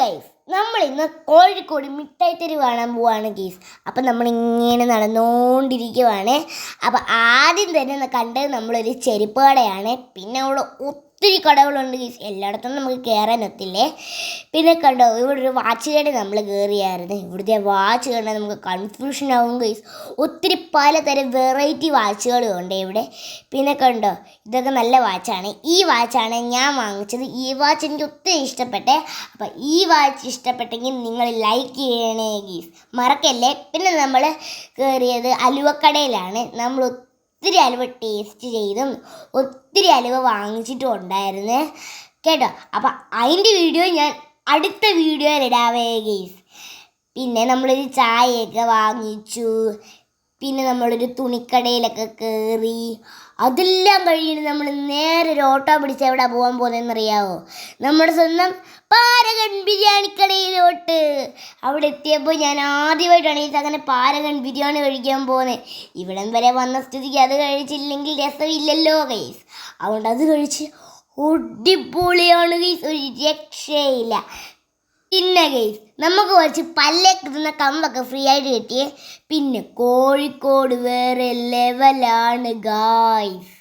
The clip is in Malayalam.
ഗൈസ്, നമ്മൾ ഇന്ന് കോഴിക്കോട് മിഠായി തെരുവ് കാണാൻ പോവാണ് ഗൈസ്. അപ്പം നമ്മളിങ്ങനെ നടന്നുകൊണ്ടിരിക്കുവാണ്. അപ്പം ആദ്യം തന്നെ കണ്ടത് നമ്മളൊരു ചെരുപ്പ് കടയാണ്. പിന്നെ അവിടെ ഒത്തിരി കടകളുണ്ട് ഗൈസ്, എല്ലായിടത്തും നമുക്ക് കയറാനൊത്തില്ലേ. പിന്നെ കണ്ടോ, ഇവിടെ ഒരു വാച്ച് കട നമ്മൾ കയറിയായിരുന്നു. ഇവിടുത്തെ വാച്ച് കണ്ടാൽ നമുക്ക് കൺഫ്യൂഷൻ ആവും ഗൈസ്. ഒത്തിരി പലതരം വെറൈറ്റി വാച്ചുകളും ഉണ്ട് ഇവിടെ. പിന്നെ കണ്ടോ, ഇതൊക്കെ നല്ല വാച്ചാണ്. ഈ വാച്ചാണ് ഞാൻ വാങ്ങിച്ചത്. ഈ വാച്ച് എനിക്ക് ഒത്തിരി ഇഷ്ടപ്പെട്ടെ. അപ്പം ഈ വാച്ച് ഇഷ്ടപ്പെട്ടെങ്കിൽ നിങ്ങൾ ലൈക്ക് ചെയ്യണേ ഗീസ്, മറക്കല്ലേ. പിന്നെ നമ്മൾ കയറിയത് അലുവക്കടയിലാണ്. നമ്മൾ ഒത്തിരി അലുവ ടേസ്റ്റ് ചെയ്തും ഒത്തിരി അലുവ വാങ്ങിച്ചിട്ടും ഉണ്ടായിരുന്നു കേട്ടോ. അപ്പം അതിൻ്റെ വീഡിയോ ഞാൻ അടുത്ത വീഡിയോയിൽ ഇടാവേ ഗീസ്. പിന്നെ നമ്മളൊരു ചായയൊക്കെ വാങ്ങിച്ചു. പിന്നെ നമ്മളൊരു തുണിക്കടയിലൊക്കെ കയറി. അതെല്ലാം കഴിഞ്ഞിട്ട് നമ്മൾ നേരെ ഒരു ഓട്ടോ പിടിച്ച് എവിടെ പോകാൻ പോകുന്നതെന്നറിയാമോ? നമ്മുടെ സ്വന്തം പാരഗൺ ബിരിയാണി കടയിലോട്ട്. അവിടെ എത്തിയപ്പോൾ ഞാൻ ആദ്യമായിട്ടാണ് അങ്ങനെ പാരഗൺ ബിരിയാണി കഴിക്കാൻ പോകുന്നത്. ഇവിടം വരെ വന്ന സ്ഥിതിക്ക് അത് കഴിച്ചില്ലെങ്കിൽ രസമില്ലല്ലോ ഗൈസ്. അതുകൊണ്ട് അത് കഴിച്ച് ഒടിപൊളിയാണ് ഗൈസ്, ഒരു രക്ഷയില്ല. പിന്നെ ഗൈസ്, നമുക്ക് കുറച്ച് പല്ലേക്ക് തിന്ന കമ്പൊക്കെ ഫ്രീ ആയിട്ട് കിട്ടിയേ. പിന്നെ കോഴിക്കോട് വേറെ ലെവലാണ് ഗായ്സ്.